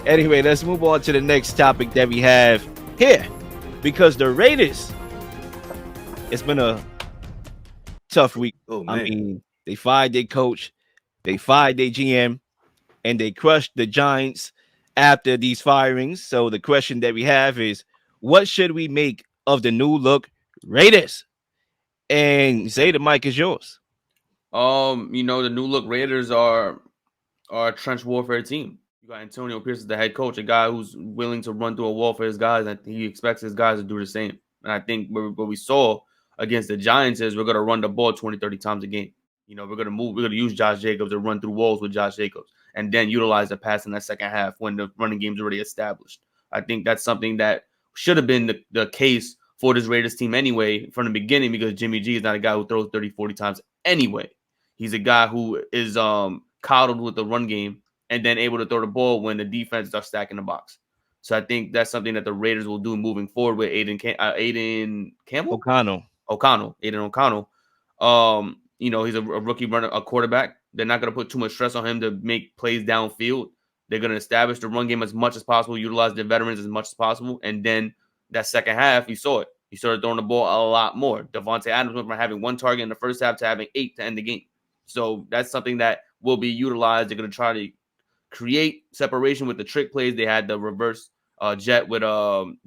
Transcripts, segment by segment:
Anyway, let's move on to the next topic that we have here. Because the Raiders, it's been a tough week. Oh I man. mean, they fired their coach, they fired their GM, and they crushed the Giants after these firings. So the question that we have is, what should we make of the new look Raiders? And Zay, the mic is yours. The new look Raiders are a trench warfare team. You got Antonio Pierce as the head coach, a guy who's willing to run through a wall for his guys, and he expects his guys to do the same. And I think what we saw against the Giants is we're going to run the ball 20, 30 times a game. We're going to use Josh Jacobs to run through walls with Josh Jacobs and then utilize the pass in that second half when the running game's already established. I think that's something that should have been the case for this Raiders team anyway from the beginning, because Jimmy G is not a guy who throws 30, 40 times anyway. He's a guy who is coddled with the run game and then able to throw the ball when the defense are stacking the box. So I think that's something that the Raiders will do moving forward with Aiden Campbell? O'Connell. Aiden O'Connell. He's a rookie runner, a quarterback. They're not going to put too much stress on him to make plays downfield. They're going to establish the run game as much as possible, utilize the veterans as much as possible. And then that second half, you saw it. He started throwing the ball a lot more. Devontae Adams went from having one target in the first half to having 8 to end the game. So that's something that will be utilized. They're going to try to create separation with the trick plays. They had the reverse jet with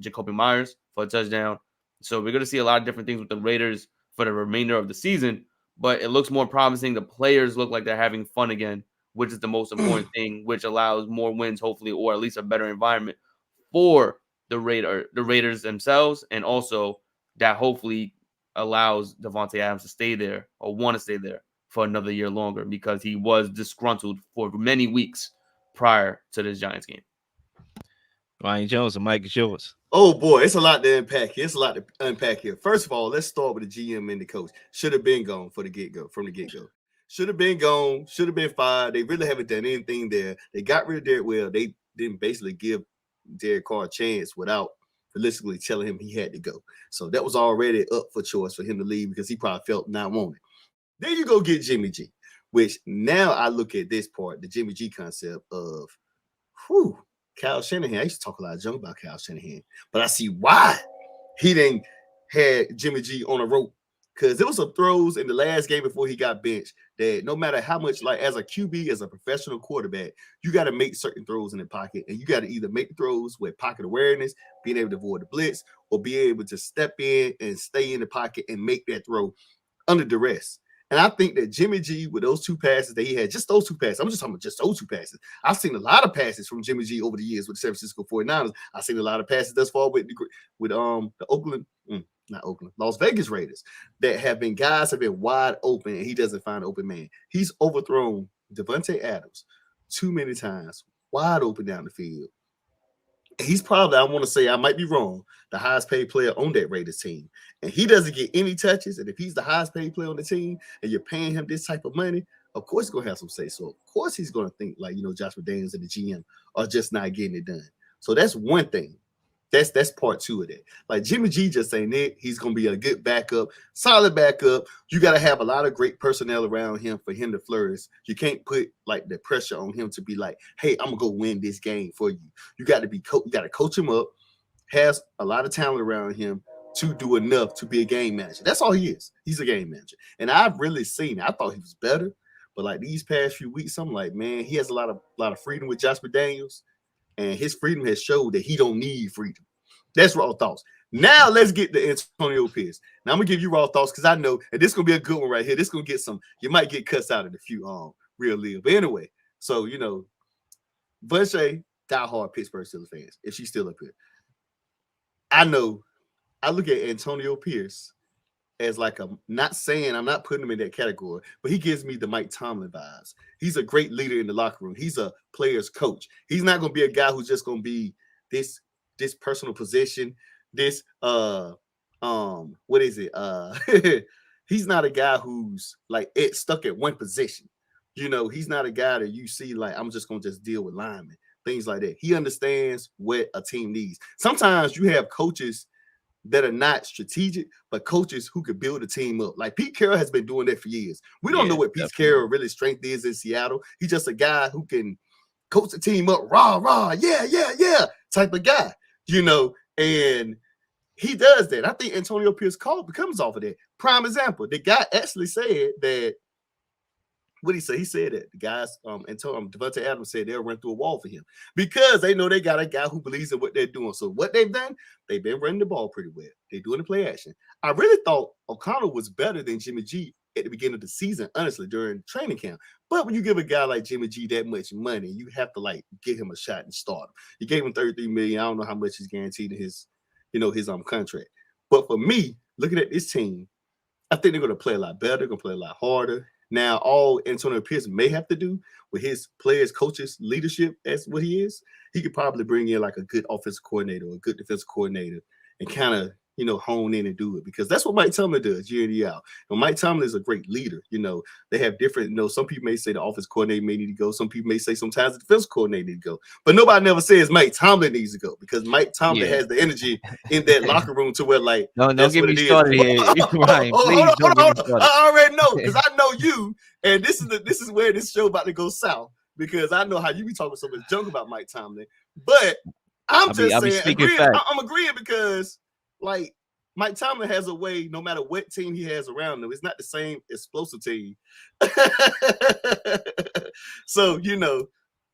Jacoby Myers for a touchdown. So we're going to see a lot of different things with the Raiders for the remainder of the season. But it looks more promising. The players look like they're having fun again, which is the most important thing, which allows more wins, hopefully, or at least a better environment for the Raiders themselves, and also that hopefully allows Devontae Adams to stay there or want to stay there for another year longer, because he was disgruntled for many weeks prior to this Giants game. Ryan Jones, the mic is yours. Oh boy, it's a lot to unpack here. It's a lot to unpack here. First of all, let's start with the GM and the coach. Should have been gone from the get-go. Should have been gone, should have been fired. They really haven't done anything there. They got rid of Derek. Well, they didn't basically give Derek Carr a chance without realistically telling him he had to go. So that was already up for choice for him to leave, because he probably felt not wanted. Then you go get Jimmy G, which now I look at this part, the Jimmy G concept of, Kyle Shanahan. I used to talk a lot of junk about Kyle Shanahan, but I see why he didn't had Jimmy G on a rope, because there was some throws in the last game before he got benched that no matter how much, like as a QB, as a professional quarterback, you got to make certain throws in the pocket, and you got to either make throws with pocket awareness, being able to avoid the blitz, or be able to step in and stay in the pocket and make that throw under duress. And I think that Jimmy G, with those two passes that he had, just those two passes, I'm just talking about just those two passes. I've seen a lot of passes from Jimmy G over the years with the San Francisco 49ers. I've seen a lot of passes thus far with the Las Vegas Raiders that have been wide open, and he doesn't find an open man. He's overthrown Devontae Adams too many times, wide open down the field. He's probably, I want to say, I might be wrong, the highest paid player on that Raiders team. And he doesn't get any touches. And if he's the highest paid player on the team and you're paying him this type of money, of course he's going to have some say. So, of course, he's going to think like, Josh McDaniels and the GM are just not getting it done. So that's one thing. That's part two of that. Like Jimmy G just ain't it. He's going to be a good backup, solid backup. You got to have a lot of great personnel around him for him to flourish. You can't put like the pressure on him to be like, hey, I'm going to go win this game for you. You got to you got to coach him up, has a lot of talent around him to do enough to be a game manager. That's all he is. He's a game manager. And I've really seen it. I thought he was better, but like these past few weeks, I'm like, man, he has a lot of freedom with Josh McDaniels. And his freedom has showed that he don't need freedom. That's raw thoughts. Now let's get to Antonio Pierce. Now I'm gonna give you raw thoughts because I know, and this is gonna be a good one right here. This is gonna get some. You might get cussed out in a few real live. But anyway, so Bunche, diehard Pittsburgh Steelers fans. If she's still up here, I know. I look at Antonio Pierce as like I'm not putting him in that category, but he gives me the Mike Tomlin vibes. He's a great leader in the locker room. He's a player's coach. He's not going to be a guy who's just going to be this personal position. This what is it? He's not a guy who's like stuck at one position. He's not a guy that you see like I'm just going to just deal with linemen, things like that. He understands what a team needs. Sometimes you have coaches that are not strategic, but coaches who could build a team up. Like Pete Carroll has been doing that for years. We don't know what Pete Carroll really strength is in Seattle. He's just a guy who can coach the team up, rah, rah, yeah, type of guy, and he does that. I think Antonio Pierce comes off of that. Prime example, the guy actually said that. What did he say? He said that the guys, Devontae Adams said they'll run through a wall for him because they know they got a guy who believes in what they're doing. So what they've done, they've been running the ball pretty well. They're doing the play action. I really thought O'Connell was better than Jimmy G at the beginning of the season, honestly, during training camp. But when you give a guy like Jimmy G that much money, you have to give him a shot and start him. You gave him $33 million. I don't know how much is guaranteed in his contract. But for me, looking at this team, I think they're going to play a lot better. They're going to play a lot harder. Now, all Antonio Pierce may have to do with his players, coaches, leadership as what he is, he could probably bring in like a good offensive coordinator or a good defensive coordinator and kind of, hone in and do it, because that's what Mike Tomlin does year in and year out. And Mike Tomlin is a great leader. They have different, some people may say the offensive coordinator may need to go. Some people may say sometimes the defensive coordinator need to go. But nobody never says Mike Tomlin needs to go, because Mike Tomlin has the energy in that locker room to where don't get me started here. Ryan, please don't get me started. I already know, because I know you, and this is where this show about to go south, because I know how you be talking so much junk about Mike Tomlin. But I'm agreeing because Mike Tomlin has a way, no matter what team he has around him, it's not the same explosive team. So,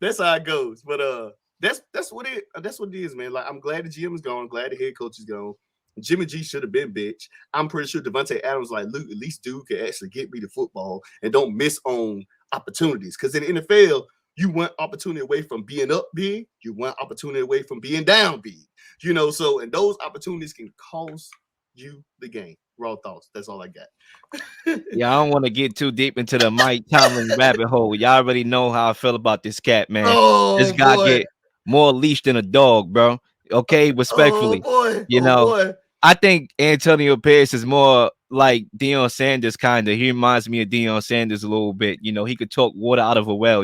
that's how it goes. But that's what it is, man. I'm glad the GM is gone. I'm glad the head coach is gone. Jimmy G should have been bitch. I'm pretty sure Devontae Adams Luke, at least dude can actually get me the football and don't miss on opportunities. Because in the NFL, you want opportunity away from being up big. You want opportunity away from being down big. So, and those opportunities can cost you the game. Raw thoughts. That's all I got. Yeah, I don't want to get too deep into the Mike Tomlin rabbit hole. Y'all already know how I feel about this cat, man. This guy get more leash than a dog, bro. Okay, respectfully. I think Antonio Pierce is more like Deion Sanders, kind of. He reminds me of Deion Sanders a little bit. He could talk water out of a well,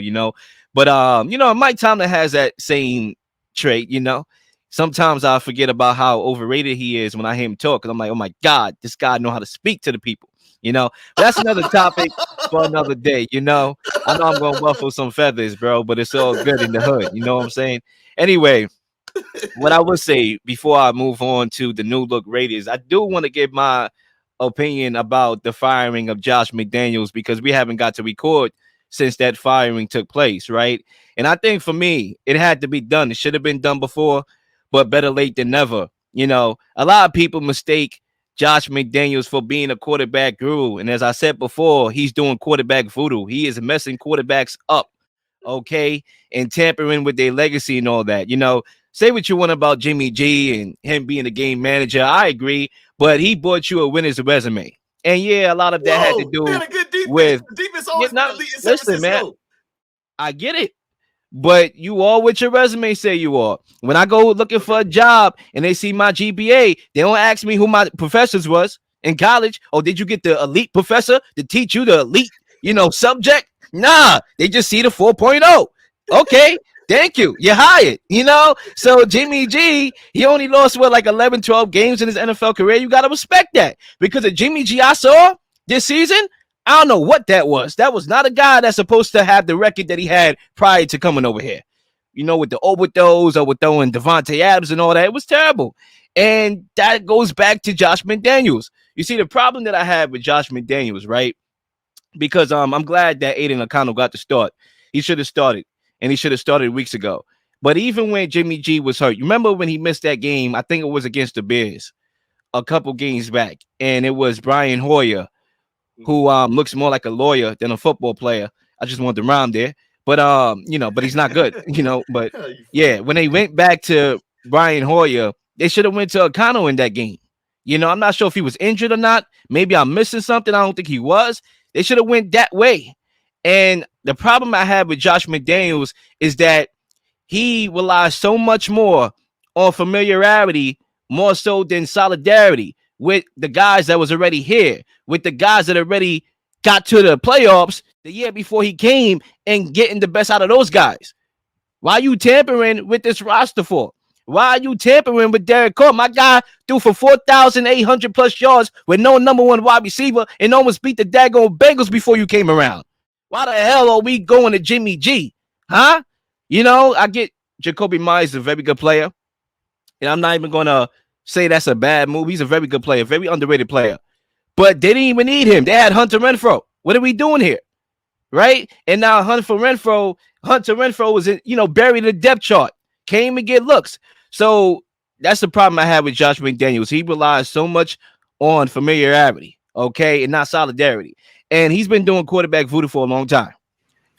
But Mike Tomlin has that same trait, Sometimes I forget about how overrated he is when I hear him talk, because I'm like, oh my God, this guy know how to speak to the people, But that's another topic for another day, I know I'm gonna ruffle some feathers, bro, but it's all good in the hood, you know what I'm saying? Anyway, what I would say before I move on to the new look Raiders, I do want to give my opinion about the firing of Josh McDaniels, because we haven't got to record since that firing took place, right? And I think for me, it had to be done. It should have been done before, but better late than never. A lot of people mistake Josh McDaniels for being a quarterback guru. And as I said before, he's doing quarterback voodoo. He is messing quarterbacks up, okay, and tampering with their legacy and all that. Say what you want about Jimmy G and him being a game manager. I agree, but he brought you a winner's resume. And yeah, a lot of that had to do with defense always listen, man. I get it. But you all what your resume say you are. When I go looking for a job and they see my GPA, they don't ask me who my professors was in college. Oh, did you get the elite professor to teach you the elite, subject? Nah, they just see the 4.0. Okay, thank you. You're hired, So Jimmy G, he only lost, 11, 12 games in his NFL career. You got to respect that, because the Jimmy G I saw this season, I don't know what that was. That was not a guy that's supposed to have the record that he had prior to coming over here. With the overthrowing Devontae Adams and all that. It was terrible. And that goes back to Josh McDaniels. You see, the problem that I had with Josh McDaniels, right? Because I'm glad that Aiden O'Connell got the start. He should have started, and he should have started weeks ago. But even when Jimmy G was hurt, you remember when he missed that game? I think it was against the Bears a couple games back, and it was Brian Hoyer, who looks more like a lawyer than a football player. I just wanted to rhyme there. But but he's not good, But yeah, when they went back to Brian Hoyer, they should have went to O'Connell in that game. I'm not sure if he was injured or not. Maybe I'm missing something. I don't think he was. They should have went that way. And the problem I have with Josh McDaniels is that he relies so much more on familiarity, more so than solidarity with the guys that was already here, with the guys that already got to the playoffs the year before he came, and getting the best out of those guys. Why are you tampering with this roster for? Why are you tampering with Derek Carr? My guy threw for 4,800 plus yards with no number one wide receiver and almost beat the daggone Bengals before you came around. Why the hell are we going to Jimmy G? Huh? I get Jacoby Myers is a very good player, and I'm not even gonna say that's a bad move. He's a very good player, very underrated player. But they didn't even need him. They had Hunter Renfro. What are we doing here? Right? And now Hunter Renfro was buried in the depth chart. Can't even get looks. So that's the problem I have with Josh McDaniels. He relies so much on familiarity, okay, and not solidarity. And he's been doing quarterback voodoo for a long time.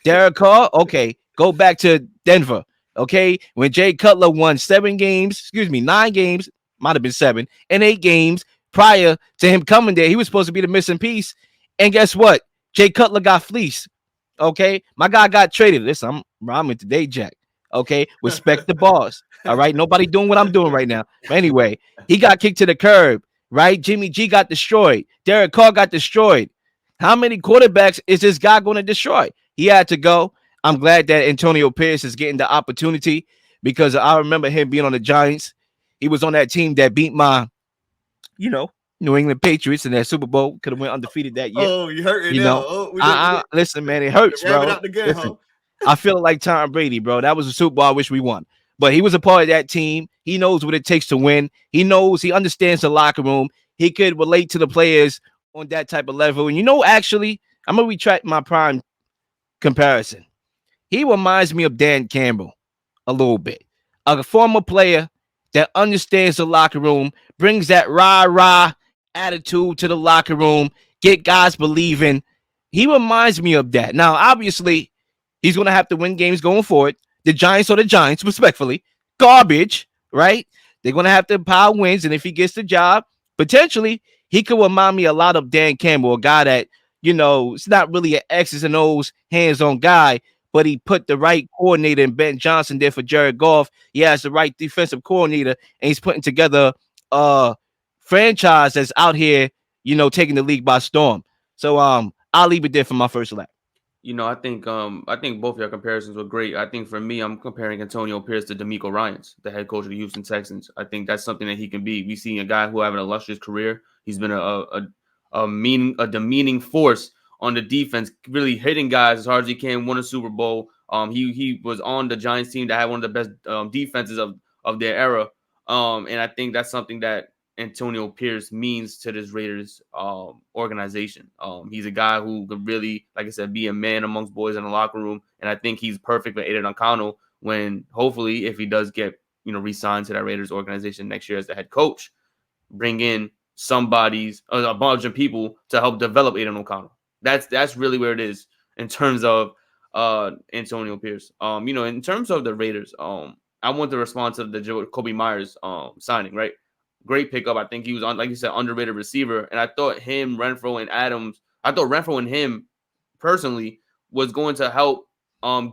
Derek Carr, okay, go back to Denver. Okay, when Jay Cutler won 9 games, might have been 7 and 8 games prior to him coming there, he was supposed to be the missing piece. And guess what? Jay Cutler got fleeced. Okay, my guy got traded. Listen, I'm rhyming today, Jack. Okay, respect the boss. All right, nobody doing what I'm doing right now. But anyway, he got kicked to the curb. Right, Jimmy G got destroyed. Derek Carr got destroyed. How many quarterbacks is this guy going to destroy? He had to go. I'm glad that Antonio Pierce is getting the opportunity because I remember him being on the Giants. He was on that team that beat my, you know, New England Patriots in that Super Bowl. Could have went undefeated that year. Oh, you hurting You now? know, Oh, I listen, man. It the hurts, rabbit bro. out the gun, huh? Listen, I feel like Tom Brady, bro. That was a Super Bowl I wish we won. But he was a part of that team. He knows what it takes to win. He understands the locker room. He could relate to the players on that type of level. And actually, I'm gonna retract my prime comparison. He reminds me of Dan Campbell a little bit. A former player that understands the locker room, brings that rah-rah attitude to the locker room, get guys believing. He reminds me of that. Now, obviously, he's going to have to win games going forward. The Giants are the Giants, respectfully. Garbage, right? They're going to have to pile wins, and if he gets the job, potentially, he could remind me a lot of Dan Campbell, a guy that, it's not really an X's and O's hands-on guy, but he put the right coordinator in Ben Johnson there for Jared Goff. He has the right defensive coordinator, and he's putting together a franchise that's out here, taking the league by storm. So I'll leave it there for my first lap. I think both your comparisons were great. I think for me, I'm comparing Antonio Pierce to D'Amico Ryans, the head coach of the Houston Texans. I think that's something that he can be. We see a guy who have an illustrious career. He's been a demeaning force on the defense, really hitting guys as hard as he can. Won a Super Bowl. He was on the Giants team that had one of the best defenses of their era. And I think that's something that Antonio Pierce means to this Raiders organization. He's a guy who could really, like I said, be a man amongst boys in the locker room, and I think he's perfect for Aiden O'Connell when, hopefully, if he does get re-signed to that Raiders organization next year as the head coach, bring in a bunch of people to help develop Aiden O'Connell. That's really where it is in terms of Antonio Pierce. In terms of the Raiders, I want to respond to the Kobe Myers signing, right? Great pickup. I think he was on, like you said, underrated receiver. And I thought Renfro and him personally was going to help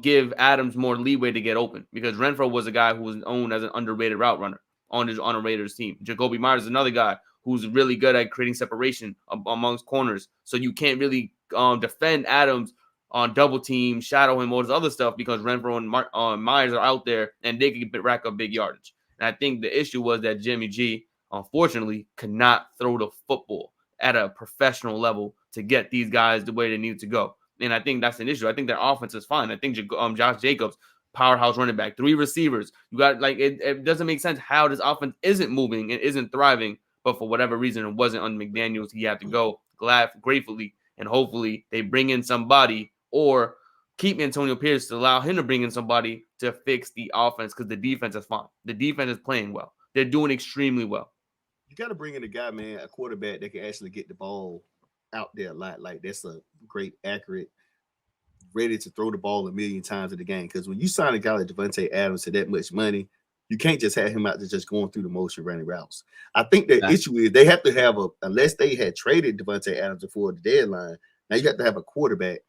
give Adams more leeway to get open because Renfro was a guy who was known as an underrated route runner on a Raiders team. Jacoby Myers is another guy who's really good at creating separation amongst corners. So you can't really defend Adams on double team, shadow him, all this other stuff because Renfro and Myers are out there and they can rack up big yardage. And I think the issue was that Jimmy G, unfortunately, could not throw the football at a professional level to get these guys the way they need to go. And I think that's an issue. I think their offense is fine. I think Josh Jacobs, powerhouse running back, 3 receivers. You got it doesn't make sense how this offense isn't moving and isn't thriving. But for whatever reason, it wasn't on McDaniels. He had to go gratefully. And hopefully they bring in somebody or keep Antonio Pierce to allow him to bring in somebody to fix the offense because the defense is fine. The defense is playing well. They're doing extremely well. You got to bring in a guy, man, a quarterback that can actually get the ball out there a lot. Like that's a great, accurate, ready to throw the ball a million times in the game. Because when you sign a guy like Devontae Adams to that much money, you can't just have him out there just going through the motion running routes. I think the issue is they have to have unless they had traded Devontae Adams before the deadline, now you have to have a quarterback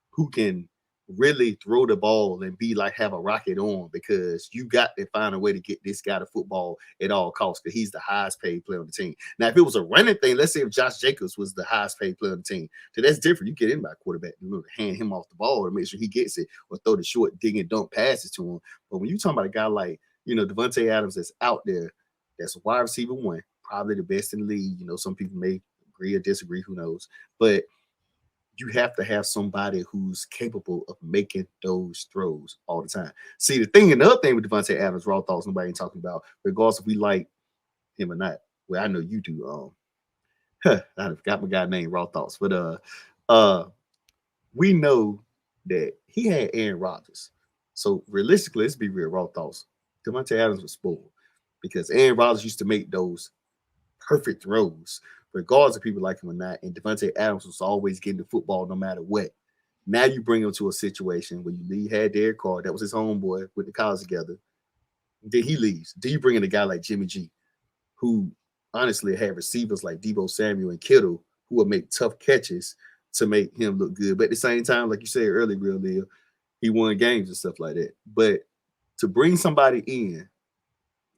who can really throw the ball and be like have a rocket on because you got to find a way to get this guy to football at all costs because he's the highest paid player on the team. Now, if it was a running thing, let's say if Josh Jacobs was the highest paid player on the team, so that's different. You get in by quarterback, to hand him off the ball and make sure he gets it or throw the short dig and dunk passes to him. But when you talking about a guy like, Devontae Adams that's out there, that's a wide receiver 1, probably the best in the league. Some people may agree or disagree, who knows. But you have to have somebody who's capable of making those throws all the time. See, the thing, another thing with Devontae Adams, raw thoughts, nobody ain't talking about, regardless if we like him or not. Well, I know you do. I forgot my guy named Raw Thoughts, but uh, we know that he had Aaron Rodgers. So realistically, let's be real, Raw Thoughts. Devontae Adams was spoiled because Aaron Rodgers used to make those perfect throws, regardless of people like him or not. And Devontae Adams was always getting the football no matter what. Now you bring him to a situation where you had Derek Carr, that was his homeboy, with the college together. Then he leaves. Then you bring in a guy like Jimmy G, who honestly had receivers like Debo Samuel and Kittle who would make tough catches to make him look good. But at the same time, like you said earlier, Real Leo, he won games and stuff like that. But to bring somebody in,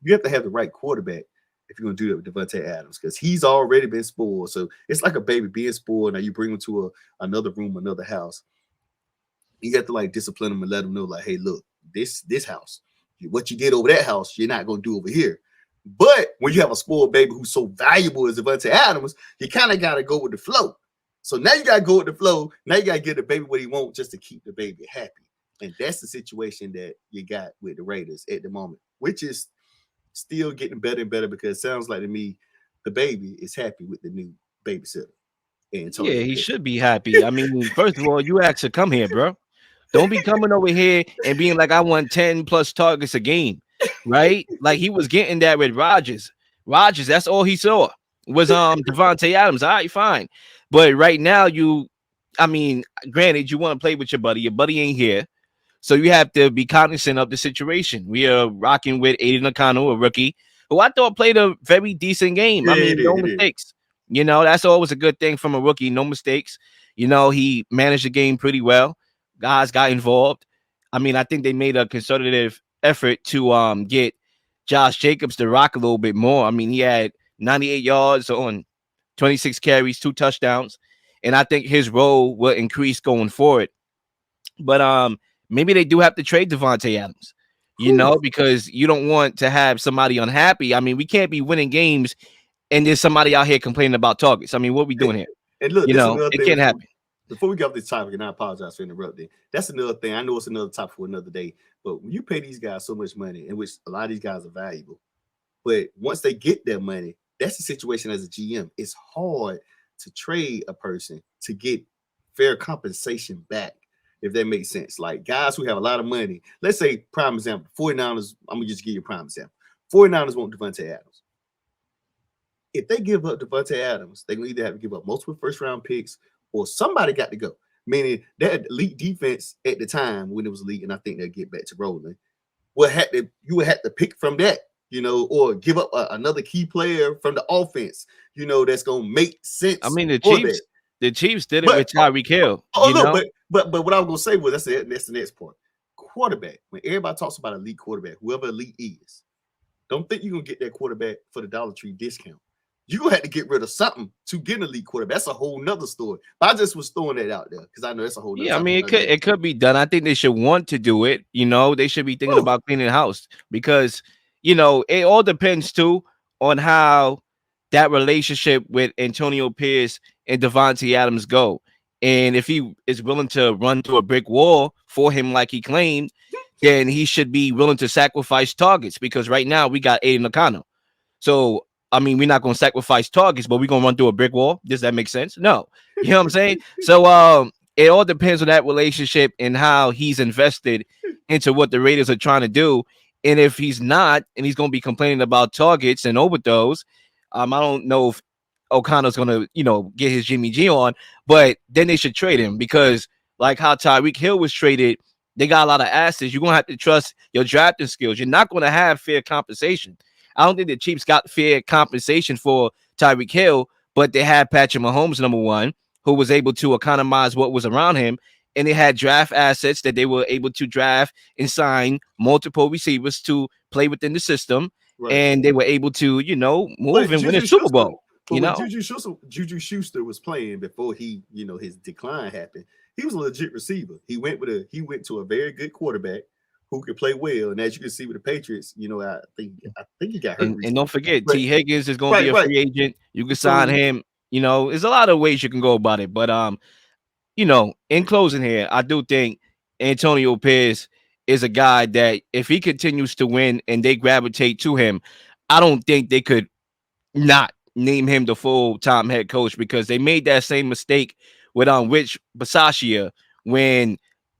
you have to have the right quarterback if you're going to do that with Devontae Adams, because he's already been spoiled. So it's like a baby being spoiled. Now you bring him to another room, another house. You have to like discipline him and let him know, like, hey, look, this house, what you did over that house, you're not going to do over here. But when you have a spoiled baby who's so valuable as Devontae Adams, you kind of got to go with the flow. So now you got to go with the flow. Now you got to give the baby what he wants just to keep the baby happy. And that's the situation that you got with the Raiders at the moment, which is still getting better and better, because it sounds like to me the baby is happy with the new babysitter. Yeah, he should be happy. I mean, first of all, you asked to come here, bro. Don't be coming over here and being like, I want 10 plus targets a game, right? Like he was getting that with Rodgers. Rodgers, that's all he saw was Devontae Adams. All right, fine. But right now, I mean, granted, you want to play with your buddy. Your buddy ain't here. So you have to be cognizant of the situation. We are rocking with Aiden O'Connell, a rookie, who I thought played a very decent game. Yeah, I mean, no mistakes. You know, that's always a good thing from a rookie. No mistakes. You know, he managed the game pretty well. Guys got involved. I mean, I think they made a concerted effort to get Josh Jacobs to rock a little bit more. I mean, he had 98 yards on 26 carries, 2 touchdowns, and I think his role will increase going forward. But maybe they do have to trade Devontae Adams, you know, because you don't want to have somebody unhappy. I mean, we can't be winning games and there's somebody out here complaining about targets. I mean, what are we doing here? And look, you know, it can't happen. Before we get off this topic, and I apologize for interrupting, that's another thing. I know it's another topic for another day, but when you pay these guys so much money, in which a lot of these guys are valuable, but once they get their money, that's the situation as a GM. It's hard to trade a person to get fair compensation back, if that makes sense. Like guys who have a lot of money, let's say, prime example, 49ers, I'm going to just give you a prime example. 49ers want Devontae Adams. If they give up Devontae Adams, they're going to either have to give up multiple first-round picks or somebody got to go. Meaning that elite defense at the time when it was elite, and I think they'll get back to rolling, you would have to pick from that, you know, or give up another key player from the offense, you know, that's going to make sense. I mean, the Chiefs did it with Tyreek Hill. But what I was going to say was that's the next part. Quarterback, when everybody talks about elite quarterback, whoever elite is, don't think you're going to get that quarterback for the Dollar Tree discount. You're going to have to get rid of something to get an elite quarterback. That's a whole nother story. But I just was throwing that out there because I know that's a whole nother I mean, it could be done. I think they should want to do it. You know, they should be thinking about cleaning the house because, you know, it all depends too on how that relationship with Antonio Pierce and Devontae Adams go. And if he is willing to run through a brick wall for him like he claimed, then he should be willing to sacrifice targets because right now we got Aiden O'Connell. So, I mean, we're not going to sacrifice targets, but we're going to run through a brick wall. Does that make sense? No. You know what I'm saying? So it all depends on that relationship and how he's invested into what the Raiders are trying to do. And if he's not, and he's going to be complaining about targets and overthrows, I don't know if O'Connell's going to, you know, get his Jimmy G on, but then they should trade him because like how Tyreek Hill was traded, they got a lot of assets. You're going to have to trust your drafting skills. You're not going to have fair compensation. I don't think the Chiefs got fair compensation for Tyreek Hill, but they had Patrick Mahomes, number one, who was able to economize what was around him. And they had draft assets that they were able to draft and sign multiple receivers to play within the system. Right. And they were able to, you know, move and win a Super Bowl. You know, Juju Schuster was playing before he, you know, his decline happened. He was a legit receiver. He went to a very good quarterback who could play well, and as you can see with the Patriots, you know, I think he got hurt. And don't forget, T. Higgins is going to be a free agent. You can sign him. You know, there's a lot of ways you can go about it, but in closing here, I do think Antonio Pierce is a guy that if he continues to win and they gravitate to him, I don't think they could not name him the full-time head coach, because they made that same mistake with Rich Bisaccia when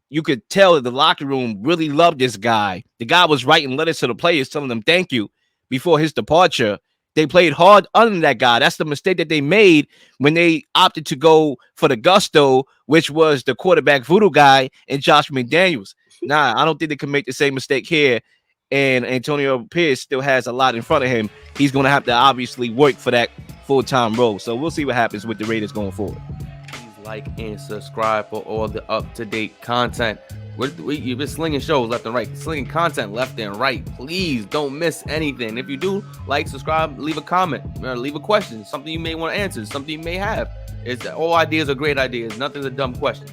you could tell that the locker room really loved this guy. The guy was writing letters to the players telling them thank you before his departure. They played hard under that guy. That's the mistake that they made when they opted to go for the gusto, which was the quarterback voodoo guy and Josh McDaniels. Nah, I don't think they can make the same mistake here. And Antonio Pierce still has a lot in front of him. He's going to have to obviously work for that full-time role. So we'll see what happens with the Raiders going forward. Please like and subscribe for all the up-to-date content. You've been slinging shows left and right, slinging content left and right. Please don't miss anything. If you do, like, subscribe, leave a comment, leave a question, something you may want to answer, something you may have. All ideas are great ideas. Nothing's a dumb question.